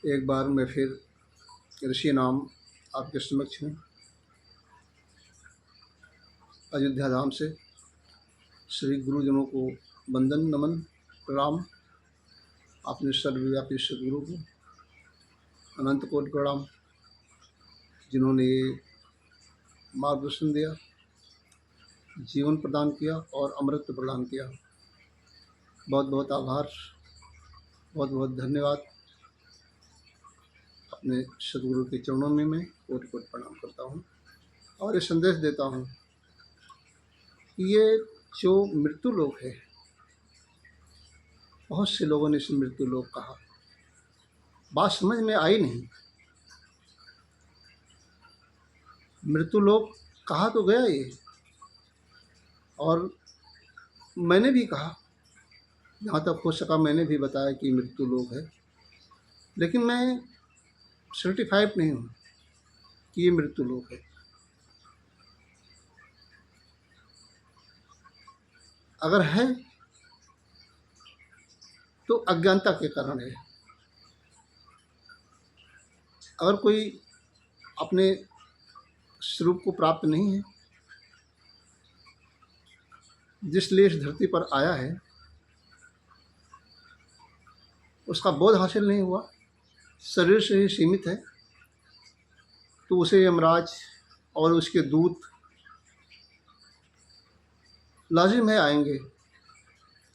एक बार मैं फिर ऋषि नाम आपके समक्ष हूँ, अयोध्या धाम से। सभी गुरुजनों को वंदन, नमन, प्रणाम। अपने सर्वव्यापी सदगुरु को अनंत कोटि प्रणाम, जिन्होंने ये मार्गदर्शन दिया, जीवन प्रदान किया और अमृत प्रदान किया। बहुत बहुत आभार, बहुत बहुत धन्यवाद। अपने सदगुरु के चरणों में मैं कोटि कोटि प्रणाम करता हूँ और ये संदेश देता हूँ कि ये जो मृत्यु लोक है, बहुत से लोगों ने इसे मृत्यु लोक कहा, बात समझ में आई नहीं। मृत्यु लोक कहा तो गया ये, और मैंने भी कहा, जहाँ तक हो सका मैंने भी बताया कि मृत्यु लोक है, लेकिन मैं सर्टिफाइड नहीं हूँ कि ये मृत्यु लोक है। अगर है तो अज्ञानता के कारण है। अगर कोई अपने स्वरूप को प्राप्त नहीं है, जिस लिए इस धरती पर आया है उसका बोध हासिल नहीं हुआ, शरीर से ही सीमित है, तो उसे यमराज और उसके दूत लाजिम है आएंगे,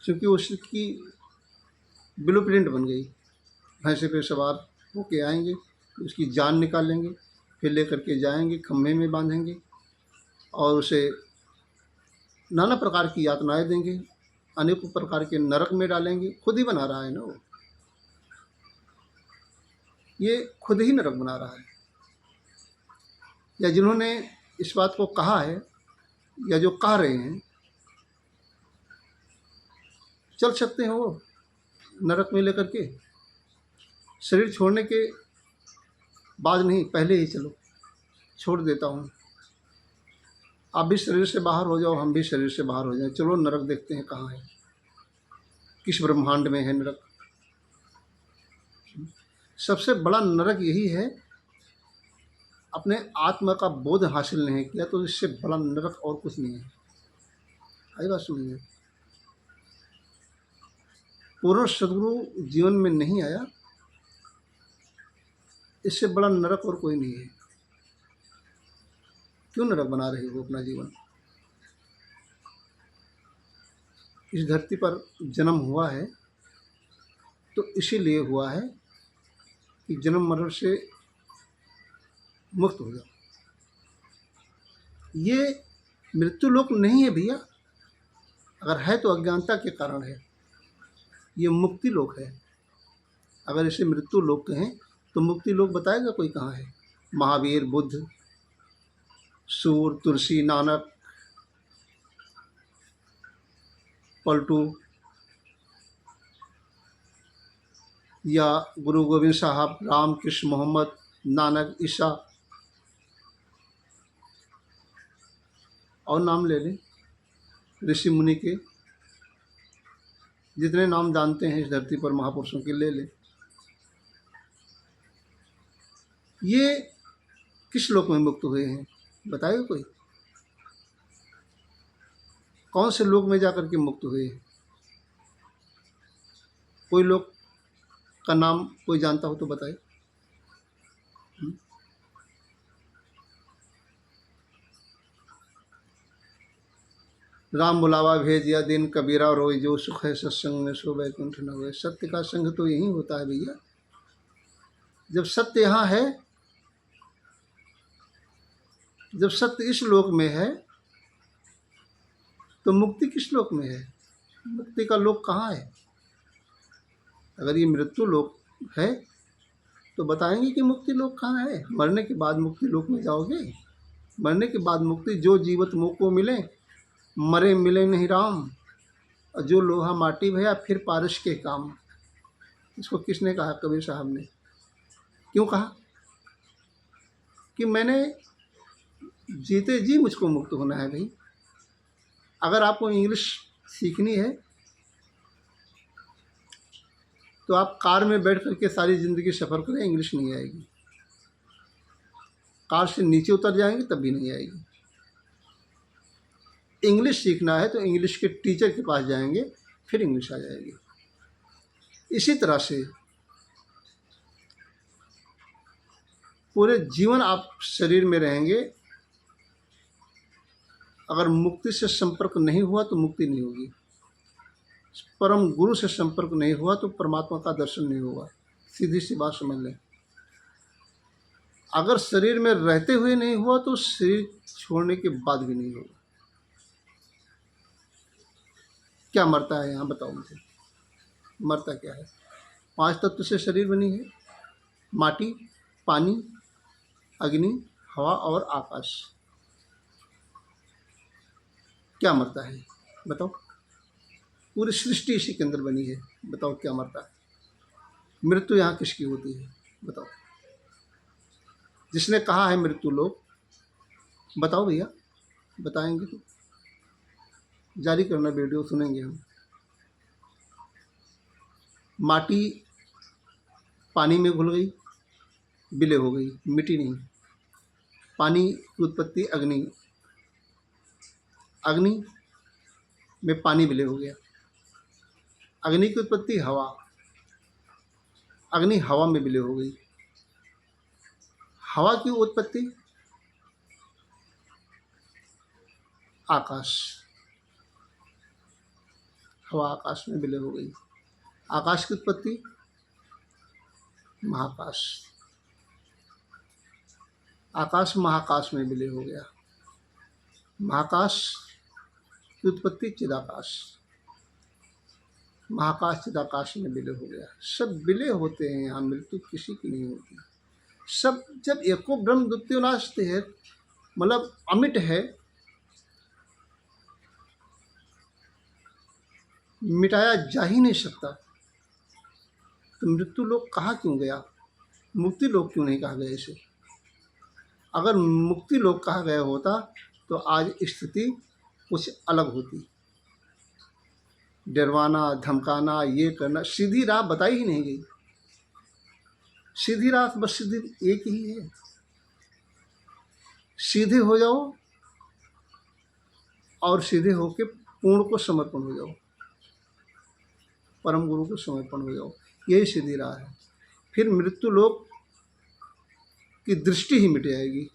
क्योंकि उसकी ब्लूप्रिंट बन गई। भैंसे पे सवार होके आएंगे, उसकी जान निकालेंगे, फिर लेकर के जाएंगे, खम्भे में बांधेंगे और उसे नाना प्रकार की यातनाएं देंगे, अनेकों प्रकार के नरक में डालेंगे। खुद ही बना रहा है ना वो, ये खुद ही नरक बना रहा है। या जिन्होंने इस बात को कहा है या जो कह रहे हैं, चल सकते हैं वो नरक में लेकर के, शरीर छोड़ने के बाद नहीं, पहले ही चलो, छोड़ देता हूँ, आप भी शरीर से बाहर हो जाओ, हम भी शरीर से बाहर हो जाए, चलो नरक देखते हैं कहाँ है, किस ब्रह्मांड में है नरक। सबसे बड़ा नरक यही है, अपने आत्मा का बोध हासिल नहीं किया, तो इससे बड़ा नरक और कुछ नहीं है। आई बात सुनिए, पूर्ण सदगुरु जीवन में नहीं आया, इससे बड़ा नरक और कोई नहीं है। क्यों नरक बना रहे हो अपना जीवन? इस धरती पर जन्म हुआ है तो इसीलिए हुआ है कि जन्म मरण से मुक्त हो जाओ। ये मृत्यु लोक नहीं है भैया, अगर है तो अज्ञानता के कारण है। ये मुक्ति लोक है। अगर इसे मृत्यु लोक कहें तो मुक्ति लोक बताएगा कोई कहाँ है? महावीर, बुद्ध, सूर, तुलसी, नानक, पलटू या गुरु गोविंद साहब, राम कृष्ण, मोहम्मद, नानक, ईसा, और नाम ले लें, ऋषि मुनि के जितने नाम जानते हैं इस धरती पर महापुरुषों के ले लें। ये किस लोक में मुक्त हुए हैं बताएगा कोई? कौन से लोक में जाकर के मुक्त हुए हैं? कोई लोक का नाम कोई जानता हो तो बताए। राम बुलावा भेजिया दिन कबीरा रोई, जो सुख है सत्संग में सो वैकुंठ न होए। सत्य का संग तो यही होता है भैया। जब सत्य यहाँ है, जब सत्य इस लोक में है, तो मुक्ति किस लोक में है? मुक्ति का लोक कहाँ है? अगर ये मृत्यु लोक है तो बताएंगे कि मुक्ति लोक कहाँ है? मरने के बाद मुक्ति लोक में जाओगे? मरने के बाद मुक्ति जो जीवत मुँह को मिले, मरे मिले नहीं राम, और जो लोहा माटी भया फिर पारस के काम। इसको किसने कहा? कबीर साहब ने। क्यों कहा? कि मैंने जीते जी मुझको मुक्त होना है भाई। अगर आपको इंग्लिश सीखनी है तो आप कार में बैठ करके सारी ज़िंदगी सफ़र करें, इंग्लिश नहीं आएगी। कार से नीचे उतर जाएंगे तब भी नहीं आएगी। इंग्लिश सीखना है तो इंग्लिश के टीचर के पास जाएंगे, फिर इंग्लिश आ जाएगी। इसी तरह से पूरे जीवन आप शरीर में रहेंगे, अगर मुक्ति से संपर्क नहीं हुआ तो मुक्ति नहीं होगी। परम गुरु से संपर्क नहीं हुआ तो परमात्मा का दर्शन नहीं होगा। सीधी सी बात समझ लें। अगर शरीर में रहते हुए नहीं हुआ तो शरीर छोड़ने के बाद भी नहीं होगा। क्या मरता है यहाँ बताओ मुझे, मरता क्या है? 5 तत्व से शरीर बनी है, माटी, पानी, अग्नि, हवा और आकाश। क्या मरता है बताओ? पूरी सृष्टि इसी के अंदर बनी है, बताओ क्या मरता है? मृत्यु यहाँ किसकी होती है बताओ? जिसने कहा है मृत्यु लोक, बताओ भैया, बताएंगे तो जारी करना, वीडियो सुनेंगे हम। माटी पानी में घुल गई, विलय हो गई, मिट्टी नहीं। पानी की उत्पत्ति अग्नि, अग्नि में पानी विलय हो गया। अग्नि की उत्पत्ति हवा, अग्नि हवा में विलय हो गई। हवा की उत्पत्ति आकाश, हवा आकाश में विलय हो गई। आकाश की उत्पत्ति महाकाश, आकाश महाकाश में विलय हो गया। महाकाश की उत्पत्ति चिदाकाश, महाकाश चिदाकाश में विलय हो गया। सब विलय होते हैं यहाँ, मृत्यु किसी की नहीं होती। सब जब एको ब्रह्म द्वितीयो नास्ति है, मतलब अमिट है, मिटाया जा ही नहीं सकता, तो मृत्यु लोक कहा क्यों गया? मुक्ति लोक क्यों नहीं कहा गया इसे? अगर मुक्ति लोक कहा गया होता तो आज स्थिति कुछ अलग होती। डरवाना, धमकाना, ये करना, सीधी राह बताई ही नहीं गई। सीधी राह बस सीधी एक ही है, सीधे हो जाओ और सीधे होके पूर्ण को समर्पण हो जाओ, परम गुरु को समर्पण हो जाओ, यही सीधी राह है। फिर मृत्यु लोक की दृष्टि ही मिट जाएगी।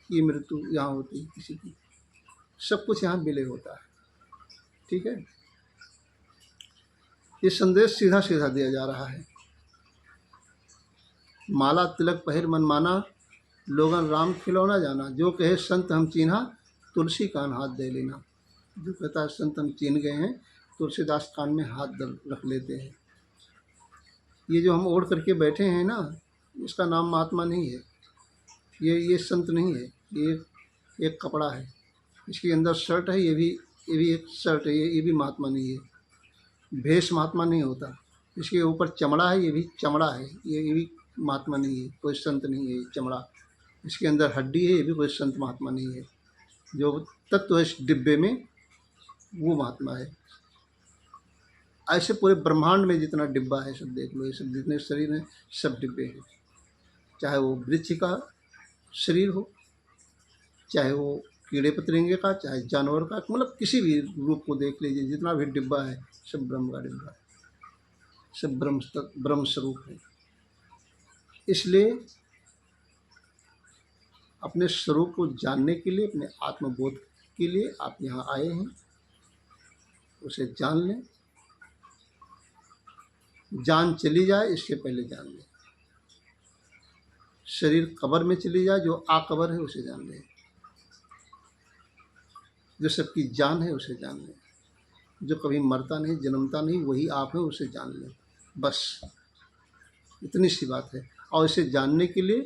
ये मृत्यु यहाँ होती है किसी की, सब कुछ यहाँ विलय होता है। ठीक है, ये संदेश सीधा सीधा दिया जा रहा है। माला तिलक पहिर मन माना, लोगन राम खिलौना जाना। जो कहे संत हम चीन्हा, तुलसी कान हाथ दे लेना। जो कहता है संत हम चीन गए हैं, तुलसीदास कान में हाथ रख लेते हैं। ये जो हम ओढ़ करके बैठे हैं ना, इसका नाम महात्मा नहीं है, ये संत नहीं है, ये एक कपड़ा है। इसके अंदर शर्ट है, ये भी एक शर्ट है, ये भी महात्मा नहीं है। भेष महात्मा नहीं होता। इसके ऊपर चमड़ा है, ये भी चमड़ा है, ये भी महात्मा नहीं है, कोई संत नहीं है। चमड़ा, इसके अंदर हड्डी है, ये भी कोई संत महात्मा नहीं है। जो तत्व है इस डिब्बे में वो महात्मा है। ऐसे पूरे ब्रह्मांड में जितना डिब्बा है सब देख लो, ये सब जितने शरीर हैं सब डिब्बे हैं। चाहे वो वृक्ष का शरीर हो, चाहे वो कीड़े पतंगे का, चाहे जानवर का, मतलब किसी भी रूप को देख लीजिए, जितना भी डिब्बा है सब ब्रह्म का डिब्बा है, सब ब्रह्म स्वरूप है। इसलिए अपने स्वरूप को जानने के लिए, अपने आत्मबोध के लिए आप यहाँ आए हैं, उसे जान लें। जान चली जाए इससे पहले जान लें। शरीर कब्र में चली जाए, जो आकबर है उसे जान लें। जो सबकी जान है उसे जान लें। जो कभी मरता नहीं, जन्मता नहीं, वही आप है, उसे जान लें। बस इतनी सी बात है। और इसे जानने के लिए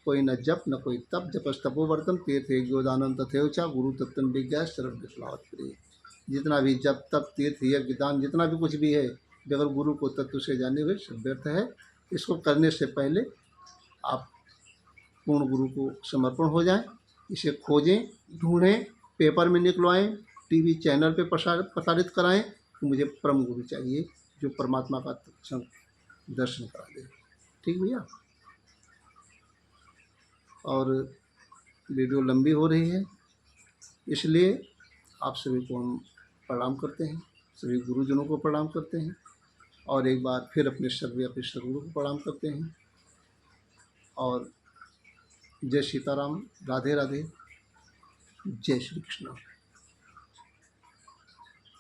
कोई न जप न कोई तप, जपस तपोवर्तन तीर्थ योदानंद तथेवचा गुरु तत्व विज्ञा सर्व विप्लवात् प्रिय। जितना भी जप तप तीर्थ यज्ञ दान जितना भी कुछ भी है, बगैर गुरु को तत्व से जाने हुए सब व्यर्थ है। इसको करने से पहले आप पूर्ण गुरु को समर्पण हो जाएं। इसे खोजें, ढूंढें, पेपर में निकलवाएं, टीवी चैनल पे प्रसारित कराएं कि मुझे परम गुरु चाहिए जो परमात्मा का दर्शन करा दे। ठीक भैया। और वीडियो लंबी हो रही है, इसलिए आप सभी को हम प्रणाम करते हैं, सभी गुरुजनों को प्रणाम करते हैं, और एक बार फिर अपने सर्वे अपने सदगुरु को प्रणाम करते हैं। और जय सीताराम, राधे राधे, जय श्री कृष्ण।